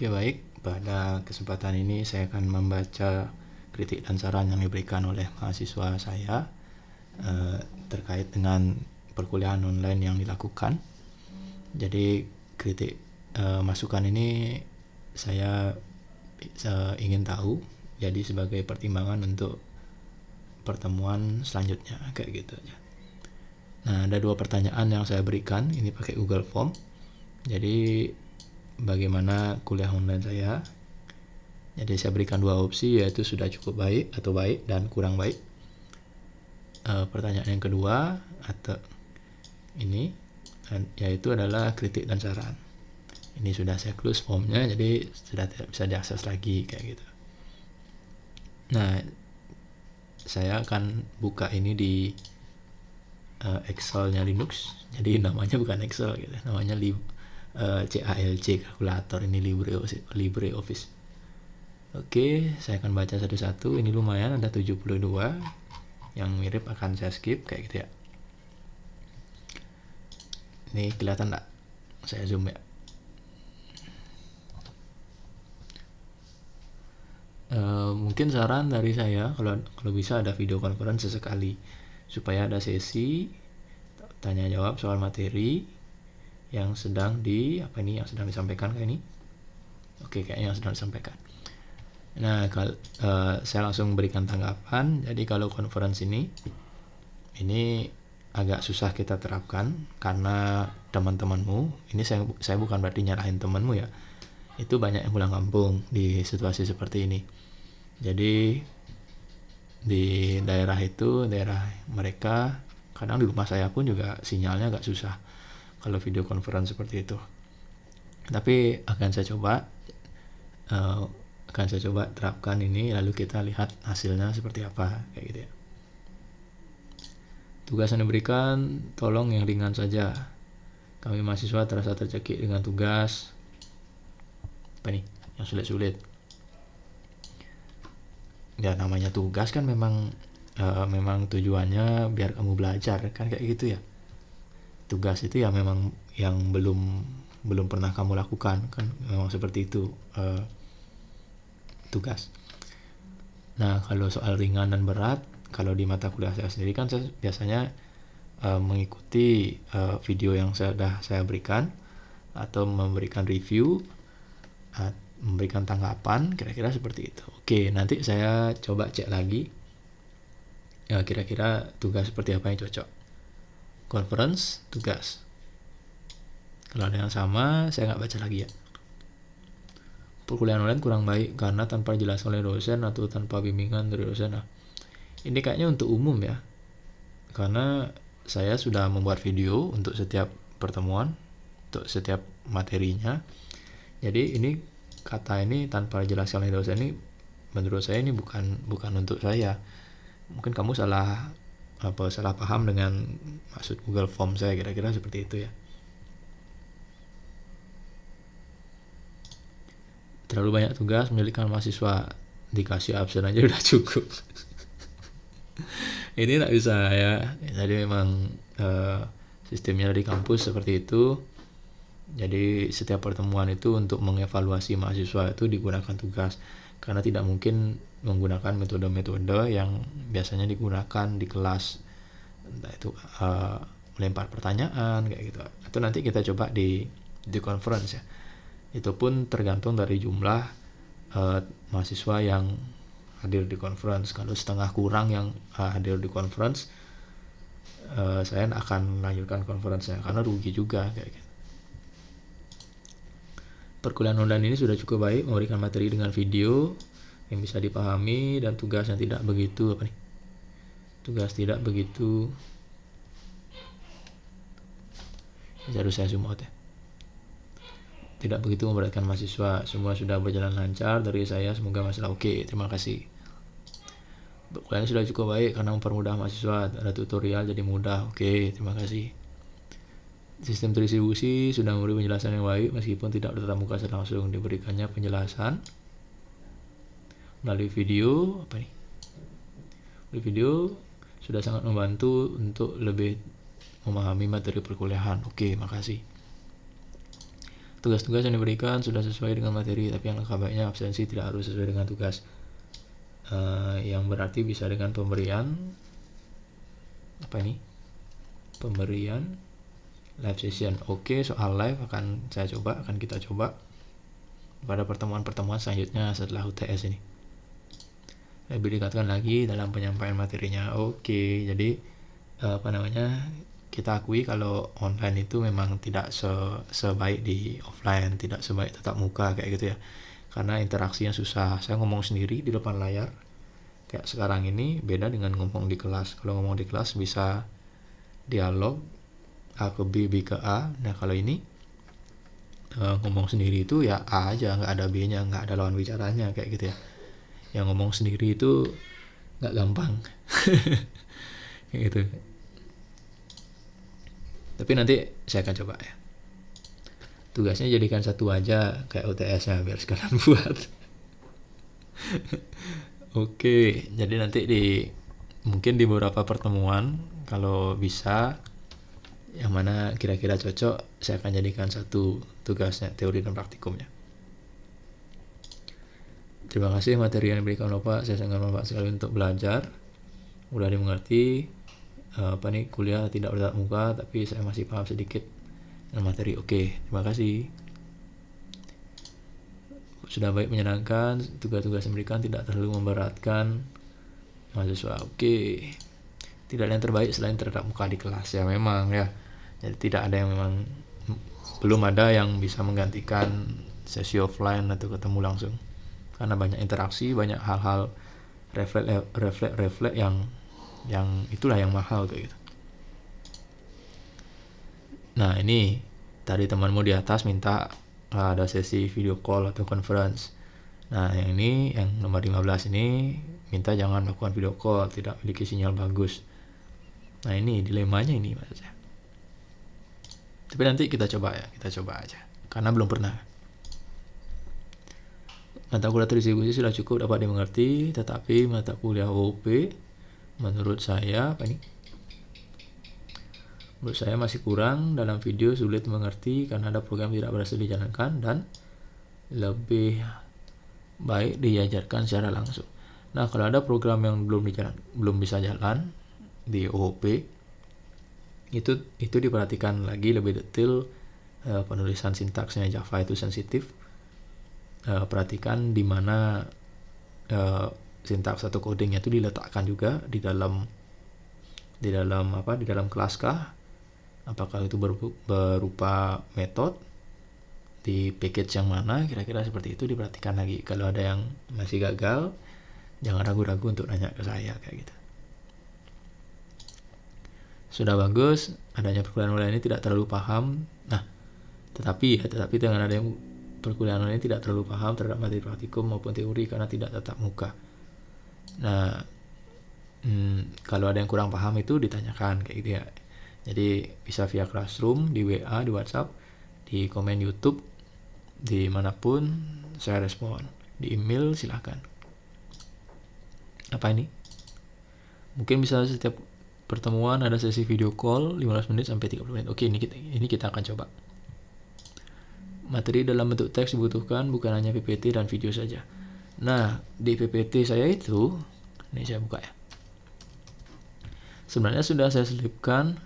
Oke, baik. Pada kesempatan ini saya akan membaca kritik dan saran yang diberikan oleh mahasiswa saya terkait dengan perkuliahan online yang dilakukan. Jadi kritik masukan ini saya ingin tahu, jadi sebagai pertimbangan untuk pertemuan selanjutnya, kayak gitu aja. Nah, ada 2 pertanyaan yang saya berikan, ini pakai Google Form. Jadi bagaimana kuliah online saya? Jadi saya berikan 2 opsi, yaitu sudah cukup baik atau baik dan kurang baik. Pertanyaan yang kedua atau ini yaitu adalah kritik dan saran. Ini sudah saya close formnya, jadi sudah tidak bisa diakses lagi, kayak gitu. Nah, saya akan buka ini di Excel-nya Linux. Jadi namanya bukan Excel gitu, namanya CALC, kalkulator. Ini LibreOffice. Oke, saya akan baca satu-satu. Ini lumayan, ada 72 yang mirip, akan saya skip kayak gitu ya. Ini kelihatan enggak? Saya zoom ya. Mungkin saran dari saya, kalau bisa ada video conference sesekali, supaya ada sesi tanya jawab soal materi yang sedang disampaikan kayak ini. Oke, kayaknya yang sedang disampaikan. Nah, saya langsung berikan tanggapan. Jadi kalau conference ini agak susah kita terapkan karena teman-temanmu, ini saya bukan berarti nyalahin temanmu ya, itu banyak yang pulang kampung di situasi seperti ini. Jadi di daerah mereka, kadang di rumah saya pun juga sinyalnya agak susah kalau video conference seperti itu. Tapi akan saya coba terapkan ini, lalu kita lihat hasilnya seperti apa, kayak gitu ya. Tugas yang diberikan tolong yang ringan saja. Kami mahasiswa terasa tercekik dengan tugas yang sulit-sulit. Ya, namanya tugas kan memang tujuannya biar kamu belajar kan, kayak gitu ya. Tugas itu ya memang yang belum pernah kamu lakukan kan, memang seperti itu tugas. Nah, kalau soal ringan dan berat, kalau di mata kuliah saya sendiri kan saya biasanya mengikuti video yang saya berikan, atau memberikan review, memberikan tanggapan, kira-kira seperti itu. Oke, nanti saya coba cek lagi ya, kira-kira tugas seperti apa yang cocok. Conference, tugas. Kalau ada yang sama, saya nggak baca lagi ya. Perkuliahan online kurang baik karena tanpa dijelaskan oleh dosen atau tanpa bimbingan dari dosen. Nah, ini kayaknya untuk umum ya, karena saya sudah membuat video untuk setiap pertemuan, untuk setiap materinya. Jadi ini kata ini tanpa dijelaskan oleh dosen ini, menurut saya ini bukan untuk saya. Mungkin kamu salah paham dengan maksud Google Form saya, kira-kira seperti itu ya. Terlalu banyak tugas menyulitkan mahasiswa, dikasih absen aja udah cukup. Ini tak bisa ya. Jadi memang sistemnya dari kampus seperti itu. Jadi setiap pertemuan itu untuk mengevaluasi mahasiswa itu digunakan tugas, karena tidak mungkin menggunakan metode-metode yang biasanya digunakan di kelas, entah itu melempar pertanyaan kayak gitu. Itu nanti kita coba di conference ya. Itu pun tergantung dari jumlah mahasiswa yang hadir di conference. Kalau setengah kurang yang hadir di conference, saya akan lanjutkan conference-nya karena rugi juga kayak gitu. Perkuliahan online ini sudah cukup baik, memberikan materi dengan video yang bisa dipahami dan tugas yang tidak begitu tidak zoom out ya. Tidak begitu memberatkan mahasiswa. Semua sudah berjalan lancar dari saya, semoga masalah oke. Terima kasih. Perkuliahan sudah cukup baik karena mempermudah mahasiswa, ada tutorial jadi mudah. Oke, terima kasih. Sistem terdistribusi sudah memberi penjelasan yang baik meskipun tidak bertatap muka secara langsung. Diberikannya penjelasan melalui video video sudah sangat membantu untuk lebih memahami materi perkuliahan. Oke, makasih. tugas-tugas yang diberikan sudah sesuai dengan materi, tapi yang baiknya absensi tidak harus sesuai dengan tugas. Yang berarti bisa dengan pemberian pemberian live session. Oke, soal live akan kita coba pada pertemuan-pertemuan selanjutnya setelah UTS ini. Lebih dikatakan lagi dalam penyampaian materinya. Oke, jadi kita akui kalau online itu memang tidak sebaik di offline, tidak sebaik tatap muka kayak gitu ya, karena interaksinya susah. Saya ngomong sendiri di depan layar kayak sekarang ini, beda dengan ngomong di kelas. Kalau ngomong di kelas bisa dialog A ke B, B ke A. Nah kalau ini ngomong sendiri itu ya A aja, nggak ada B nya, nggak ada lawan bicaranya kayak gitu ya. Yang ngomong sendiri itu nggak gampang kayak gitu. Tapi nanti saya akan coba ya. Tugasnya jadikan satu aja kayak UTS-nya biar sekalian buat. Oke, jadi nanti mungkin di beberapa pertemuan kalau bisa yang mana kira-kira cocok, saya akan jadikan satu tugasnya, teori dan praktikumnya. Terima kasih materi yang diberikan Bapak, saya sangat bermanfaat sekali untuk belajar. Mudah dimengerti. Kuliah tidak bertatap muka, tapi saya masih paham sedikit dengan materi. Oke, terima kasih. Sudah baik, menyenangkan, tugas-tugas yang diberikan tidak terlalu memberatkan mahasiswa. Oke, tidak ada yang terbaik selain tertatap muka di kelas ya, memang ya. Jadi tidak ada yang memang, belum ada yang bisa menggantikan sesi offline atau ketemu langsung, karena banyak interaksi, banyak hal-hal refleks yang itulah yang mahal kayak gitu. Nah ini tadi temanmu di atas minta ada sesi video call atau conference. Nah yang ini, yang nomor 15 ini minta jangan melakukan video call, tidak memiliki sinyal bagus. Nah ini dilemanya ini maksud saya. Tapi nanti kita coba aja, karena belum pernah. Mata kuliah terdistribusi sudah cukup dapat dimengerti, tetapi mata kuliah OOP menurut saya masih kurang. Dalam video sulit mengerti karena ada program tidak berhasil dijalankan dan lebih baik diajarkan secara langsung. Nah kalau ada program yang belum bisa jalan di OOP, itu diperhatikan lagi lebih detail. Penulisan sintaksnya Java itu sensitif. Perhatikan di mana sintaks atau codingnya itu diletakkan juga di dalam kelas kah? Apakah itu berupa metode, di package yang mana, kira-kira seperti itu diperhatikan lagi. Kalau ada yang masih gagal, jangan ragu-ragu untuk nanya ke saya kayak gitu. Sudah bagus, adanya perkuliahan online ini tidak terlalu paham. Nah, tetapi dengan ada yang perkuliahan online ini tidak terlalu paham terhadap materi praktikum maupun teori karena tidak tatap muka. Nah, kalau ada yang kurang paham itu ditanyakan kayak gitu ya. Jadi bisa via Classroom, di WA, di WhatsApp, di komen YouTube, dimanapun saya respon. Di email silahkan. Apa ini? Mungkin bisa setiap pertemuan ada sesi video call 15 menit sampai 30 menit. Oke, ini kita akan coba. Materi dalam bentuk teks dibutuhkan, bukan hanya PPT dan video saja. Nah, di PPT saya itu, ini saya buka ya. Sebenarnya sudah saya selipkan,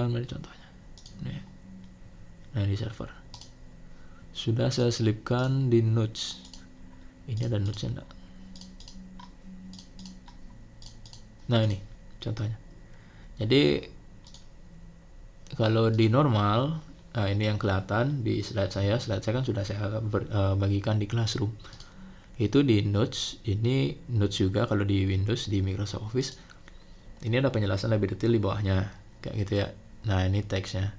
mari contohnya. Nah, di server. Sudah saya selipkan di notes. Ini ada notesnya enggak? Nah, ini contohnya. Jadi kalau di normal, ini yang kelihatan di slide saya kan sudah saya bagikan di Classroom. Itu di notes, ini notes juga kalau di Windows, di Microsoft Office. Ini ada penjelasan lebih detail di bawahnya, kayak gitu ya. Nah ini teksnya,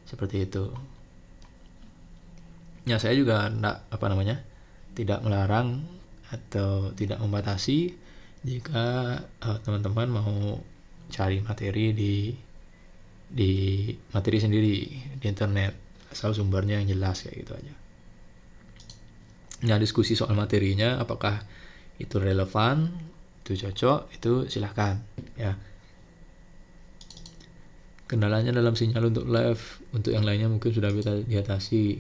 seperti itu. Ya saya juga tidak melarang atau tidak membatasi jika teman-teman mau cari materi di materi sendiri di internet, asal sumbernya yang jelas kayak gitu aja. Nah diskusi soal materinya, apakah itu relevan, itu cocok, itu silahkan ya. Kendalanya dalam sinyal untuk live, untuk yang lainnya mungkin sudah bisa diatasi.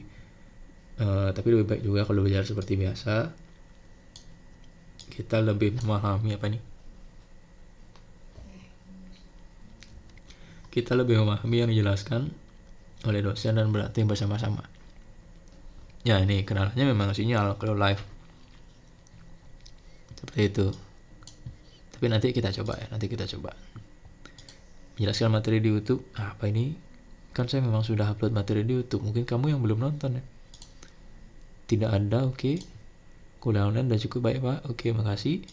Tapi lebih baik juga kalau belajar seperti biasa, kita lebih memahami kita lebih memahami yang dijelaskan oleh dosen dan berlatih bersama-sama. Ya, ini kendalanya memang sinyal kalau live seperti itu. Tapi nanti kita coba menjelaskan materi di YouTube. Apa ini? Kan saya memang sudah upload materi di YouTube, mungkin kamu yang belum nonton ya. Tidak ada, oke. Kuliah online sudah cukup baik, Pak. Oke, makasih.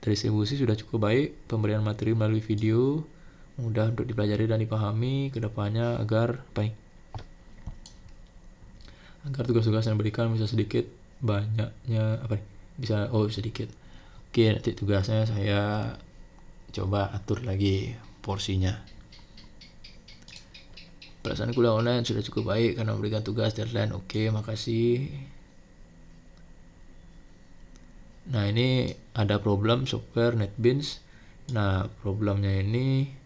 Distribusi sudah cukup baik. Pemberian materi melalui video mudah untuk dipelajari dan dipahami kedepannya agar agar tugas-tugas yang diberikan bisa sedikit banyaknya sedikit. Oke, nanti tugasnya saya coba atur lagi porsinya. Pelaksanaan kuliah online sudah cukup baik karena memberikan tugas deadline. Oke, makasih. Nah, ini ada problem software NetBeans. Nah, problemnya ini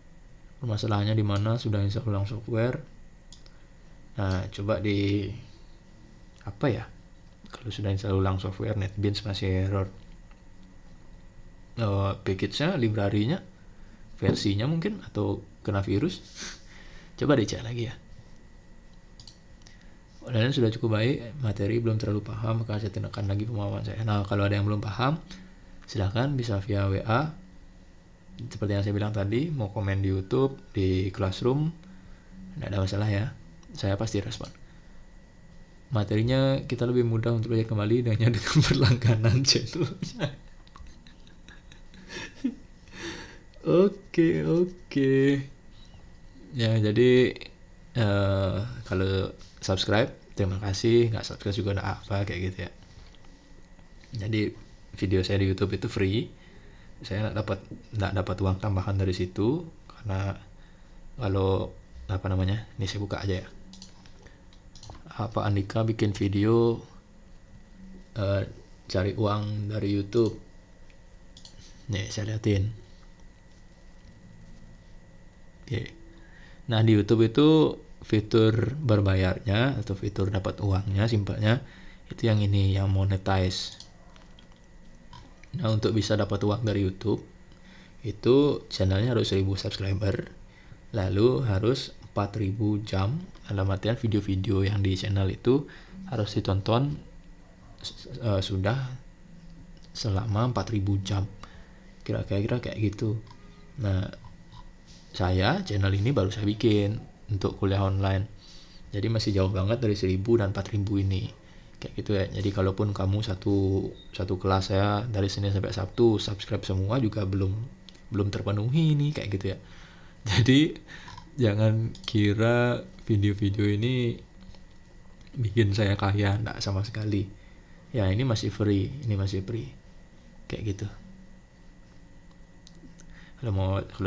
permasalahannya di mana sudah install ulang software. Nah, coba kalau sudah install ulang software NetBeans masih error. Package-nya, library-nya, versinya mungkin, atau kena virus. Coba dicek lagi ya. Online sudah cukup baik, materi belum terlalu paham, maka saya tindakan lagi pemahaman saya. Nah, kalau ada yang belum paham, silahkan bisa via WA. Seperti yang saya bilang tadi, mau komen di YouTube, di Classroom, tidak ada masalah ya. Saya pasti respon. Materinya kita lebih mudah untuk belajar kembali dengan berlangganan channelnya. Oke. Ya, jadi kalau subscribe terima kasih, nggak subscribe juga nggak apa kayak gitu ya. Jadi video saya di YouTube itu free, saya nggak dapat uang tambahan dari situ karena kalau ini saya buka aja ya. Pak Andika bikin video cari uang dari YouTube. Nih saya liatin. Oke. Nah, di YouTube itu fitur berbayarnya atau fitur dapat uangnya, simpelnya itu yang ini, yang monetize. Nah, untuk bisa dapat uang dari YouTube itu channelnya harus 1000 subscriber, lalu harus 4000 jam, dalam artian video-video yang di channel itu harus ditonton sudah selama 4000 jam, kira-kira kayak gitu. Nah, channel ini baru saya bikin untuk kuliah online, jadi masih jauh banget dari 1000 dan 4000 ini kayak gitu ya. Jadi kalaupun kamu satu kelas saya dari Senin sampai Sabtu subscribe semua juga belum terpenuhi ini kayak gitu ya. Jadi jangan kira video-video ini bikin saya kaya, enggak sama sekali ya. Ini masih free kayak gitu. Kalau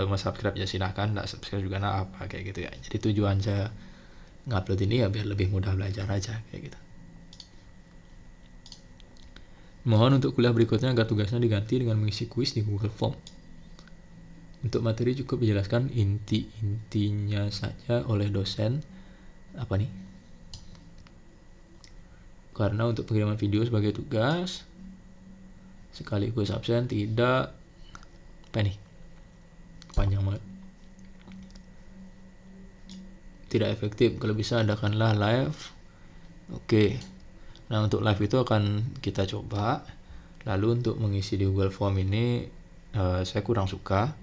mau subscribe ya silahkan, enggak subscribe juga enggak apa kayak gitu ya. Jadi tujuan saya ngupload ini ya biar lebih mudah belajar aja kayak gitu. Mohon untuk kuliah berikutnya agar tugasnya diganti dengan mengisi kuis di Google Form. Untuk materi cukup dijelaskan intinya saja oleh dosen. Karena untuk pengiriman video sebagai tugas sekaligus absen tidak panjang banget. Tidak efektif. Kalau bisa adakanlah live. Oke. Nah, untuk live itu akan kita coba. Lalu untuk mengisi di Google Form ini saya kurang suka,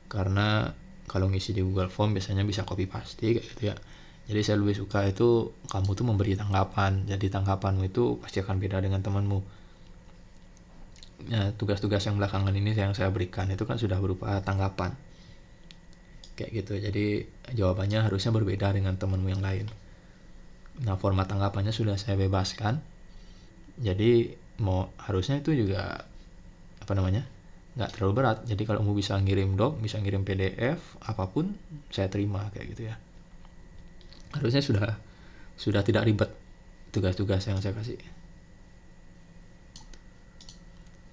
karena kalau ngisi di Google Form biasanya bisa copy paste kayak gitu ya. Jadi saya lebih suka itu kamu tuh memberi tanggapan. Jadi tanggapanmu itu pasti akan beda dengan temanmu. Nah, tugas-tugas yang belakangan ini yang saya berikan itu kan sudah berupa tanggapan kayak gitu. Jadi jawabannya harusnya berbeda dengan temanmu yang lain. Nah, format tanggapannya sudah saya bebaskan. Jadi harusnya itu juga nggak terlalu berat. Jadi kalau mau bisa ngirim doc, bisa ngirim PDF, apapun saya terima kayak gitu ya. Harusnya sudah tidak ribet tugas-tugas yang saya kasih.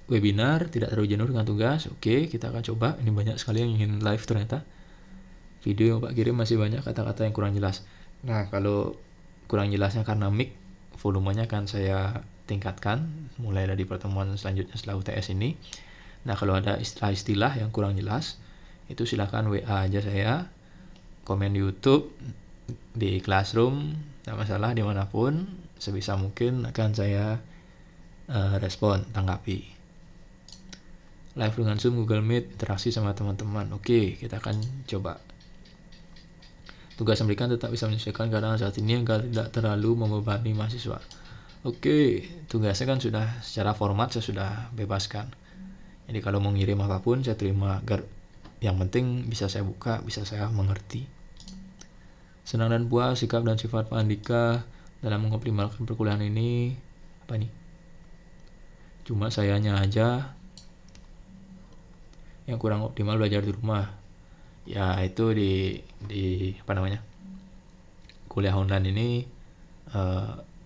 Webinar tidak terlalu jenuh dengan tugas. Oke, kita akan coba. Ini banyak sekali yang ingin live ternyata. Video yang Pak kirim masih banyak kata-kata yang kurang jelas. Nah, kalau kurang jelasnya karena mic, volumenya akan saya tingkatkan mulai dari pertemuan selanjutnya setelah UTS ini. Nah, kalau ada istilah-istilah yang kurang jelas, itu silahkan WA aja saya, komen di YouTube, di Classroom, tidak masalah dimanapun, sebisa mungkin akan saya respon, tanggapi. Live dengan Zoom, Google Meet, interaksi sama teman-teman. Oke, kita akan coba. Tugas yang diberikan tetap bisa menyesuaikan keadaan saat ini agar tidak terlalu membebani mahasiswa. Oke, tugasnya kan sudah secara format saya sudah bebaskan. Jadi kalau mau ngirim apapun saya terima, agar yang penting bisa saya buka, bisa saya mengerti. Senang dan puas sikap dan sifat Pak Andika dalam mengoptimalkan perkuliahan ini. Apa nih? Cuma sayanya aja yang kurang optimal belajar di rumah. Ya itu di apa namanya, kuliah online ini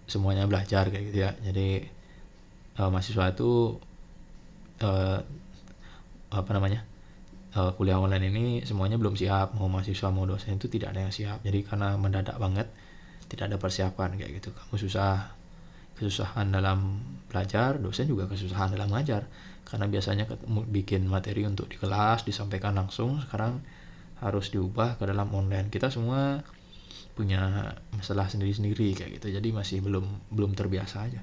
semuanya belajar kayak gitu ya. Jadi mahasiswa itu apa namanya, kuliah online ini semuanya belum siap, mau mahasiswa mau dosen itu tidak ada yang siap. Jadi karena mendadak banget, tidak ada persiapan kayak gitu. Kamu kesusahan dalam belajar, dosen juga kesusahan dalam mengajar, karena biasanya bikin materi untuk di kelas disampaikan langsung, sekarang harus diubah ke dalam online. Kita semua punya masalah sendiri-sendiri kayak gitu, jadi masih belum terbiasa aja.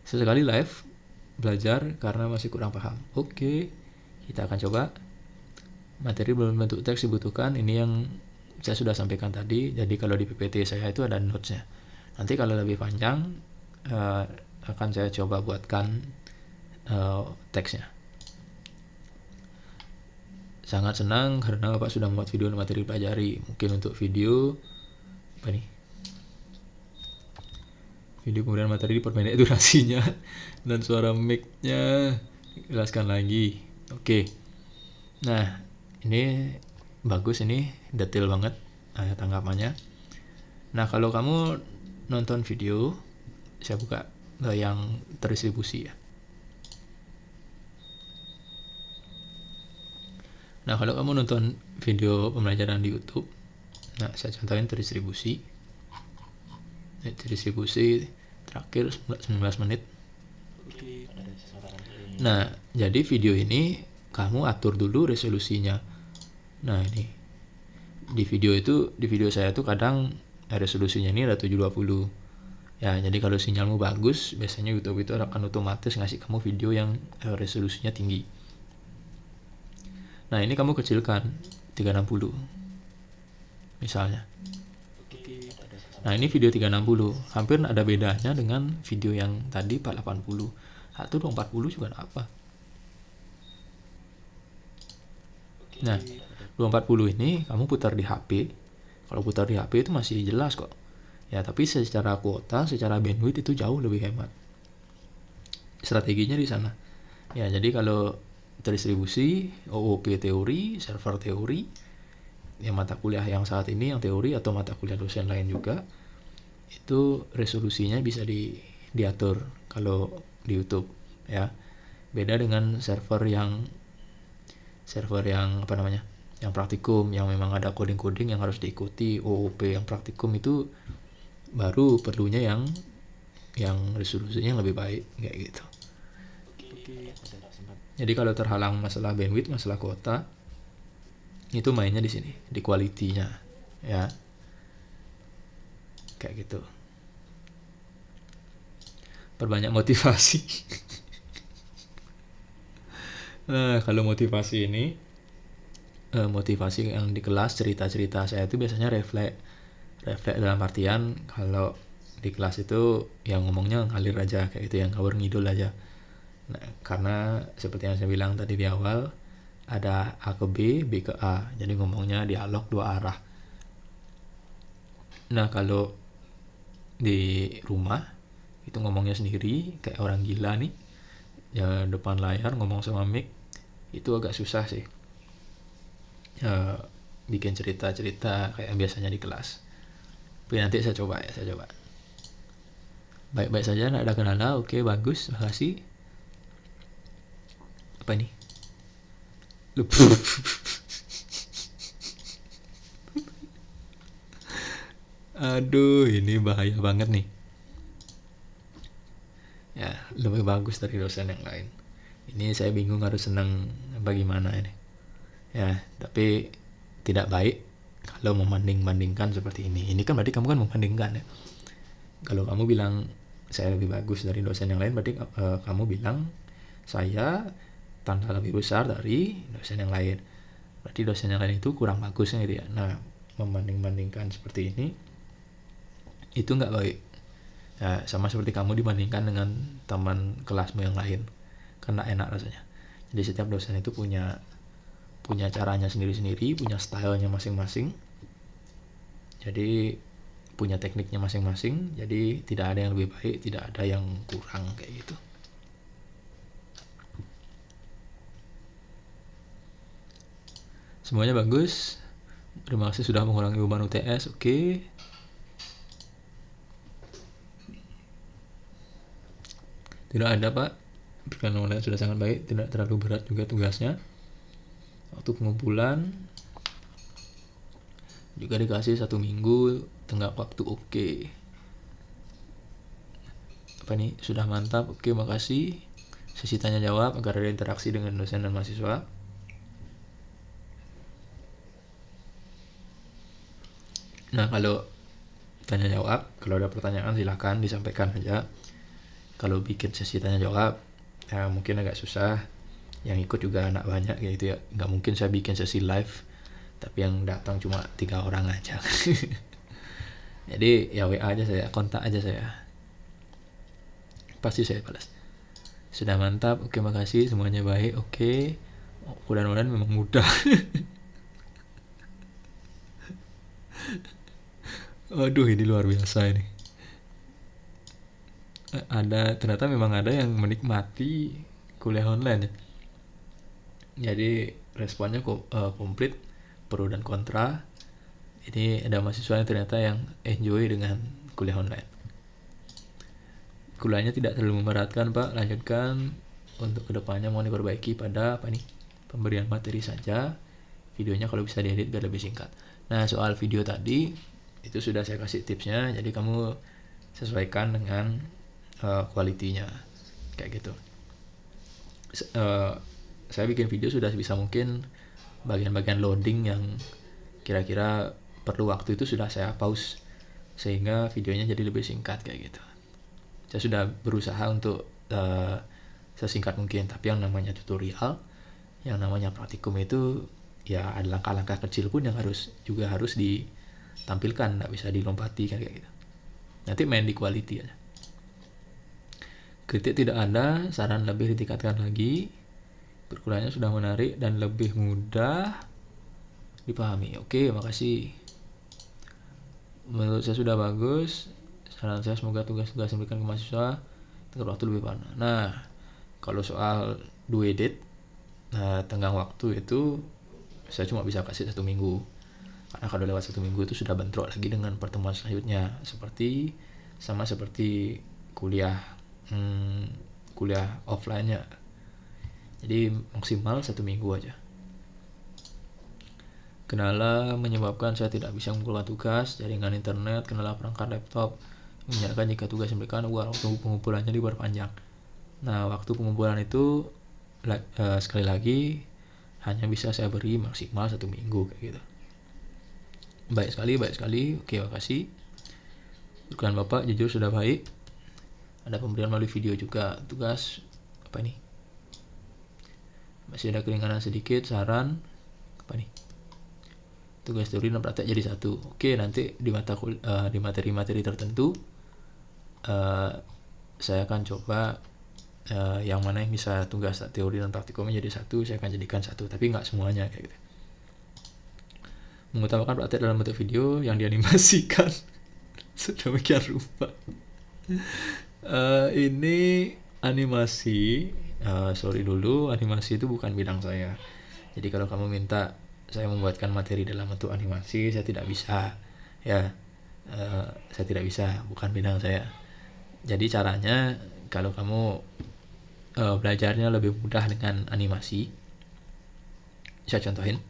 Sesekali live belajar karena masih kurang paham. Oke, kita akan coba. Materi berbentuk teks dibutuhkan, ini yang saya sudah sampaikan tadi. Jadi kalau di PPT saya itu ada notesnya. Nanti kalau lebih panjang akan saya coba buatkan teksnya. Sangat senang karena Bapak sudah membuat video dan materi pelajari. Mungkin untuk video apa nih? Video kemudian materi diperpendek durasinya dan suara mic-nya jelaskan lagi. Oke. Nah, ini bagus, ini detail banget tanggapannya. Nah, kalau kamu nonton video, saya buka yang terdistribusi ya. Nah, kalau kamu nonton video pembelajaran di YouTube, nah saya contohin terdistribusi. Terdistribusi terakhir 19 menit. Nah, jadi video ini kamu atur dulu resolusinya. Nah, ini di video saya itu kadang resolusinya ini ada 720. Ya, jadi kalau sinyalmu bagus, biasanya YouTube itu akan otomatis ngasih kamu video yang resolusinya tinggi. Nah, ini kamu kecilkan 360 misalnya. Nah, ini video 360, hampir ada bedanya dengan video yang tadi 480. Atau 240 juga apa. Nah, 240 ini kamu putar di HP. Kalau putar di HP itu masih jelas kok. Ya, tapi secara kuota, secara bandwidth itu jauh lebih hemat. Strateginya di sana. Ya, jadi kalau terdistribusi, OOP teori, server teori, yang mata kuliah yang saat ini yang teori atau mata kuliah dosen lain juga, itu resolusinya bisa diatur kalau di YouTube ya. Beda dengan server yang apa namanya, yang praktikum, yang memang ada coding-coding yang harus diikuti. OOP yang praktikum itu baru perlunya yang resolusinya lebih baik kayak gitu. Jadi kalau terhalang masalah bandwidth, masalah kuota, itu mainnya di sini, di quality-nya ya. Kayak gitu. Perbanyak motivasi. Nah, kalau motivasi ini, motivasi yang di kelas, cerita-cerita saya itu biasanya refleks dalam artian kalau di kelas itu yang ngomongnya ngalir aja kayak gitu, yang ngawur ngidul aja. Nah, karena seperti yang saya bilang tadi di awal, ada A ke B, B ke A, jadi ngomongnya dialog dua arah. Nah, kalau di rumah itu ngomongnya sendiri kayak orang gila nih ya, depan layar ngomong sama mic, itu agak susah sih bikin cerita-cerita kayak biasanya di kelas. Tapi nanti saya coba. Baik-baik saja, tidak ada kendala. Oke, bagus, makasih. Apa ini? Aduh, ini bahaya banget nih. Ya, lebih bagus dari dosen yang lain. Ini saya bingung harus senang bagaimana ini. Ya, tapi tidak baik kalau membanding-bandingkan seperti ini. Ini kan berarti kamu kan membandingkan ya. Kalau kamu bilang saya lebih bagus dari dosen yang lain, berarti kamu bilang saya tanda lebih besar dari dosen yang lain. Berarti dosen yang lain itu kurang bagusnya gitu ya. Nah, membanding-bandingkan seperti ini itu nggak baik. Ya, sama seperti kamu dibandingkan dengan teman kelasmu yang lain, karena enak rasanya. Jadi setiap dosen itu punya caranya sendiri-sendiri, punya stylenya masing-masing. Jadi punya tekniknya masing-masing. Jadi tidak ada yang lebih baik, tidak ada yang kurang kayak gitu. Semuanya bagus. Terima kasih sudah mengurangi beban UTS. Oke. Tidak ada Pak, perkenalan online sudah sangat baik, tidak terlalu berat juga tugasnya. Waktu pengumpulan juga dikasih 1 minggu, tengah waktu oke. Apa nih, sudah mantap, oke makasih. Sesi tanya jawab agar ada interaksi dengan dosen dan mahasiswa. Nah, kalau tanya jawab, kalau ada pertanyaan silahkan disampaikan aja. Kalau bikin sesi tanya jawab ya mungkin agak susah, yang ikut juga anak banyak gitu ya, nggak mungkin saya bikin sesi live tapi yang datang cuma 3 orang aja. Jadi ya WA aja saya, kontak aja saya, pasti saya balas. Sudah mantap, oke makasih, semuanya baik, oke. Mudah-mudahan memang mudah. Aduh, ini luar biasa ini. Ternyata memang ada yang menikmati kuliah online ya. Jadi responnya komplit, pro dan kontra. Ini ada mahasiswa yang ternyata yang enjoy dengan kuliah online. Kuliahnya tidak terlalu memberatkan Pak, lanjutkan. Untuk kedepannya mau diperbaiki pada pemberian materi saja. Videonya kalau bisa diedit biar lebih singkat. Nah, soal video tadi itu sudah saya kasih tipsnya, jadi kamu sesuaikan dengan kualitinya kayak gitu. Saya bikin video sudah sebisa mungkin bagian-bagian loading yang kira-kira perlu waktu itu sudah saya pause sehingga videonya jadi lebih singkat kayak gitu. Saya sudah berusaha untuk sesingkat mungkin, tapi yang namanya tutorial, yang namanya praktikum itu ya ada langkah-langkah kecil pun yang harus ditampilkan, nggak bisa dilompati kayak gitu. Nanti main di quality aja. Kritik tidak ada, saran lebih ditingkatkan lagi. Perkuliahannya sudah menarik dan lebih mudah dipahami. Oke, makasih. Menurut saya sudah bagus. Saran saya semoga tugas-tugas yang diberikan ke mahasiswa tenggang waktu lebih panas. Nah, kalau soal due date, tenggang waktu itu saya cuma bisa kasih 1 minggu. Karena kalau lewat 1 minggu itu sudah bentrok lagi dengan pertemuan selanjutnya. Seperti kuliah offline-nya. Jadi maksimal 1 minggu aja. Kendala menyebabkan saya tidak bisa mengumpulkan tugas, jaringan internet, kendala perangkat laptop, menyatakan jika tugas diberikan waktu pengumpulannya diperpanjang. Nah, waktu pengumpulan itu sekali lagi hanya bisa saya beri maksimal 1 minggu kayak gitu. Baik sekali. Oke, makasih. Dukungan Bapak jujur sudah baik. Ada pemberian melalui video juga. Tugas apa ini? Masih ada keringanan sedikit. Saran apa nih? Tugas teori dan praktek jadi satu. Oke, nanti di materi-materi tertentu saya akan coba yang mana yang bisa tugas teori dan praktikumnya jadi satu, saya akan jadikan satu, tapi nggak semuanya kayak gitu. Mengutamakan praktek dalam bentuk video yang dianimasikan sedemikian rupa. Ini animasi, sorry dulu, animasi itu bukan bidang saya. Jadi kalau kamu minta saya membuatkan materi dalam bentuk animasi, saya tidak bisa. Ya, saya tidak bisa, bukan bidang saya. Jadi caranya kalau kamu belajarnya lebih mudah dengan animasi, saya contohin.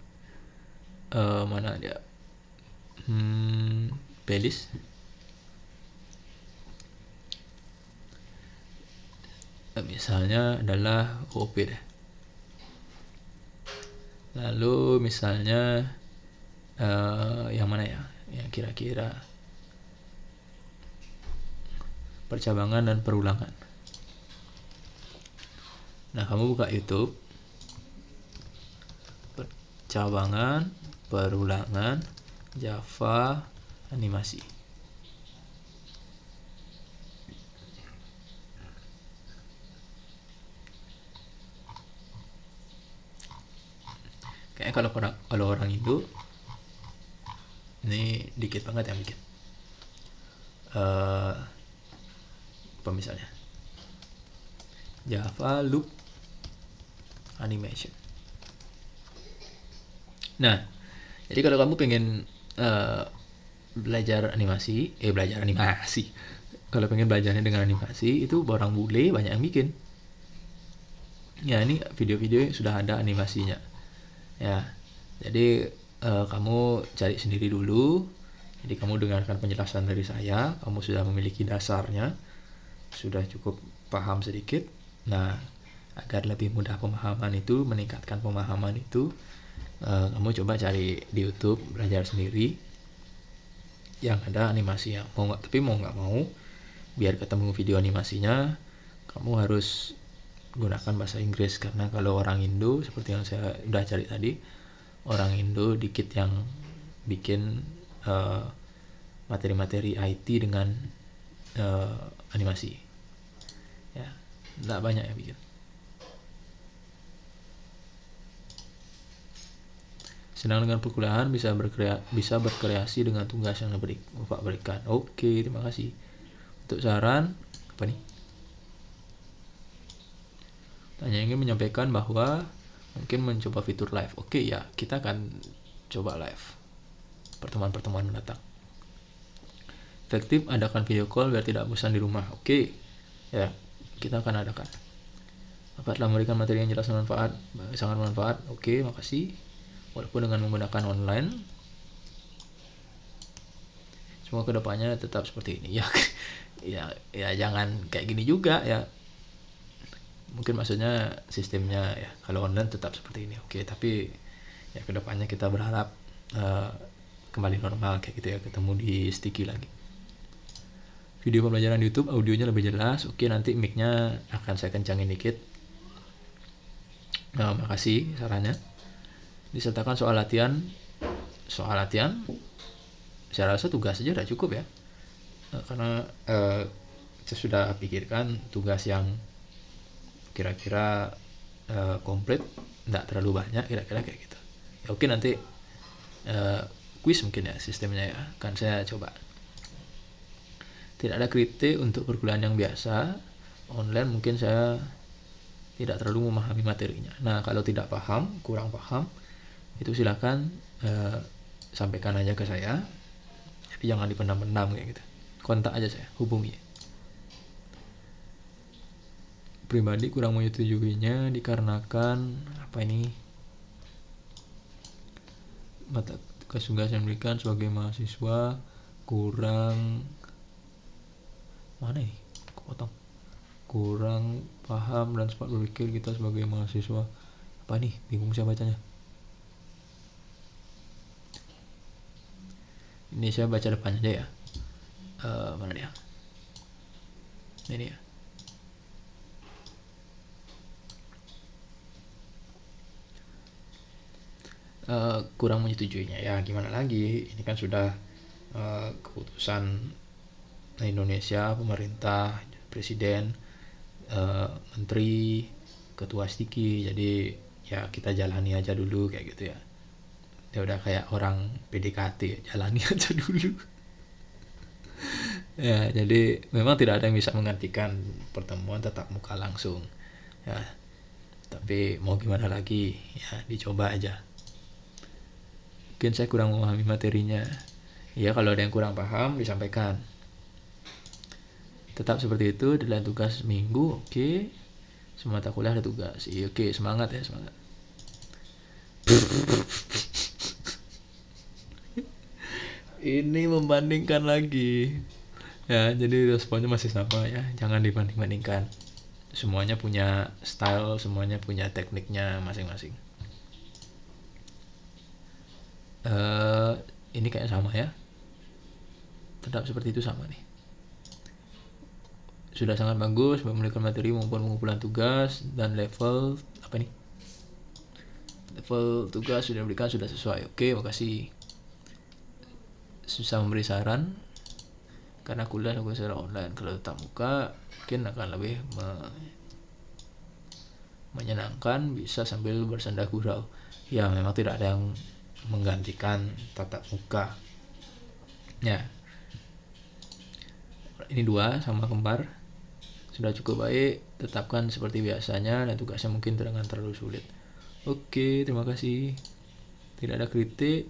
Mana dia? playlist. Misalnya adalah OP deh. Lalu misalnya yang mana ya? Yang kira-kira percabangan dan perulangan. Nah, kamu buka YouTube, percabangan, perulangan, Java, animasi. Kayaknya kalau orang Indo ini dikit banget yang bikin. Apa misalnya? Java loop animation. Nah, jadi kalau kamu pengen belajar animasi. Kalau pengen belajarnya dengan animasi, itu orang bule banyak yang bikin. Ya, ini video-video sudah ada animasinya. Ya, jadi kamu cari sendiri dulu. Jadi kamu dengarkan penjelasan dari saya, kamu sudah memiliki dasarnya, sudah cukup paham sedikit. Nah, agar lebih mudah pemahaman itu, meningkatkan pemahaman itu, kamu coba cari di YouTube, belajar sendiri yang ada animasinya. Mau nggak mau, biar ketemu video animasinya, kamu harus gunakan bahasa Inggris, karena kalau orang Indo seperti yang saya udah cari tadi, orang Indo dikit yang bikin materi-materi IT dengan animasi. Ya, nggak banyak yang bikin. Senang dengan perkuliahan, bisa berkreasi dengan tugas yang Bapak berikan. Oke, terima kasih. Untuk saran, apa nih? Tanya ingin menyampaikan bahwa mungkin mencoba fitur live. Oke, ya, kita akan coba live pertemuan-pertemuan mendatang. Efektif, adakan video call biar tidak bosan di rumah. Oke, ya, kita akan adakan. Bapak telah memberikan materi yang jelas dan sangat bermanfaat. Oke, makasih. Walaupun dengan menggunakan online, semoga kedepannya tetap seperti ini. Ya jangan kayak gini juga ya. Mungkin maksudnya sistemnya ya kalau online tetap seperti ini. Oke, tapi ya kedepannya kita berharap kembali normal kayak gitu ya, ketemu di Sticky lagi. Video pembelajaran YouTube, audionya lebih jelas. Oke, nanti mic-nya akan saya kencangin dikit. Nah, makasih sarannya. Disertakan soal latihan, saya rasa tugas saja udah cukup ya. Karena saya sudah pikirkan tugas yang kira-kira komplit, nggak terlalu banyak, kira-kira kayak gitu. Ya, oke, nanti quiz mungkin ya sistemnya ya, kan saya coba. Tidak ada kritik untuk perkuliahan yang biasa. Online mungkin saya tidak terlalu memahami materinya. Nah, kalau tidak paham, kurang paham, itu silakan sampaikan aja ke saya. Jadi jangan dipendam-pendam kayak gitu. Kontak aja saya, hubungi. Pribadi kurang menyetujuinya dikarenakan apa ini? Mata tugas yang diberikan sebagai mahasiswa kurang mana ini? Kepotong. Kurang paham dan sempat berpikir kita sebagai mahasiswa. Apa nih? Bingung saya bacanya. Ini saya baca depannya aja ya. Mana dia? Ini ya. Kurang menyetujuinya ya, gimana lagi, ini kan sudah keputusan Indonesia, pemerintah, presiden, menteri, ketua Sticky, jadi ya kita jalani aja dulu kayak gitu ya. Ya udah kayak orang PDKT, jalani aja dulu. Ya, jadi memang tidak ada yang bisa menggantikan pertemuan tatap muka langsung ya, tapi mau gimana lagi ya, dicoba aja. Mungkin saya kurang memahami materinya ya, kalau ada yang kurang paham disampaikan. Tetap seperti itu, deadline tugas minggu. Oke, semua mata kuliah ada tugas. Iya, oke, semangat ya, semangat. Ini membandingkan lagi. Ya, jadi responnya masih sama ya. Jangan dibanding-bandingkan. Semuanya punya style, semuanya punya tekniknya masing-masing. Ini kayak sama ya. Tetap seperti itu sama nih. Sudah sangat bagus memulihkan materi maupun pengumpulan tugas dan level apa nih? Level tugas sudah diberikan, sudah sesuai. Oke, makasih. Susah memberi saran karena kuliah aku secara online. Kalau tatap muka mungkin akan lebih menyenangkan, bisa sambil bersenda gurau. Ya, memang tidak ada yang menggantikan tatap muka. Ya, ini 2 sama kembar. Sudah cukup baik, tetapkan seperti biasanya dan tugasnya mungkin jangan terlalu sulit. Oke, terima kasih. Tidak ada kritik.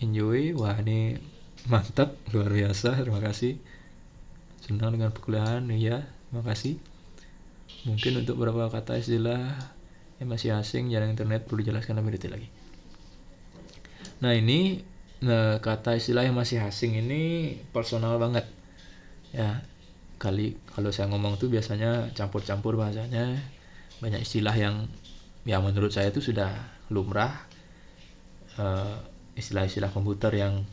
Enjoy. Wah, ini mantap, luar biasa. Terima kasih. Senang dengan perkuliahan. Iya, terima kasih. Mungkin untuk beberapa kata istilah yang masih asing, jarang internet, perlu dijelaskan lebih detail lagi. Nah, ini kata istilah yang masih asing ini personal banget. Ya, kalau saya ngomong tuh biasanya campur-campur bahasanya, banyak istilah yang ya menurut saya itu sudah lumrah, istilah-istilah komputer yang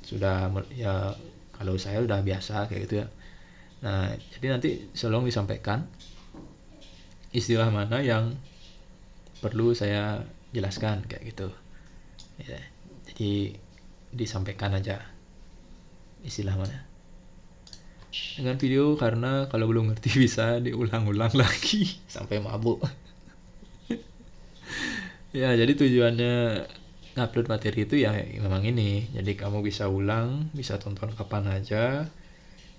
sudah ya kalau saya udah biasa kayak gitu ya. Nah, jadi nanti tolong disampaikan istilah mana yang perlu saya jelaskan kayak gitu ya. Jadi disampaikan aja istilah mana dengan video, karena kalau belum ngerti bisa diulang-ulang lagi sampai mabuk. Ya, jadi tujuannya ngupload materi itu ya memang ini. Jadi kamu bisa ulang, bisa tonton kapan aja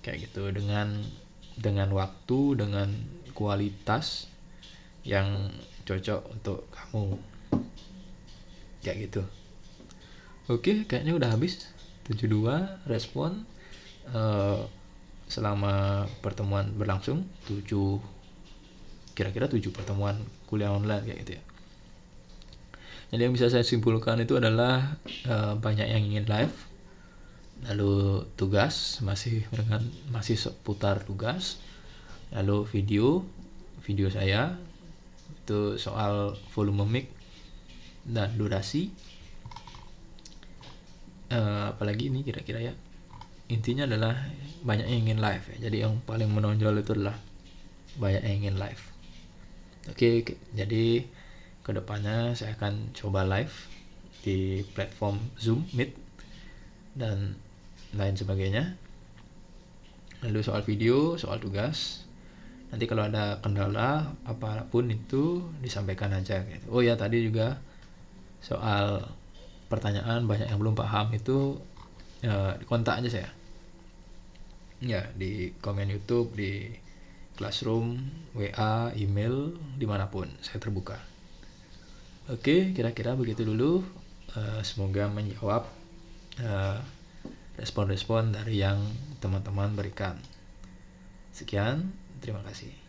kayak gitu, dengan waktu, dengan kualitas yang cocok untuk kamu kayak gitu. Oke, kayaknya udah habis. 72 respon selama pertemuan berlangsung. Kira-kira 7 pertemuan kuliah online kayak gitu ya. Jadi yang bisa saya simpulkan itu adalah banyak yang ingin live, lalu tugas masih seputar tugas, lalu video saya itu soal volume mic dan durasi. Apalagi ini kira-kira ya, intinya adalah banyak yang ingin live ya. Jadi yang paling menonjol itu adalah banyak yang ingin live. Oke, jadi kedepannya saya akan coba live di platform Zoom, Meet, dan lain sebagainya. Lalu soal video, soal tugas, nanti kalau ada kendala apapun itu disampaikan aja gitu. Oh ya, tadi juga soal pertanyaan banyak yang belum paham itu kontak aja saya ya, di komen YouTube, di Classroom, WA, email, dimanapun saya terbuka. Oke, kira-kira begitu dulu. Semoga menjawab respon-respon dari yang teman-teman berikan. Sekian, terima kasih.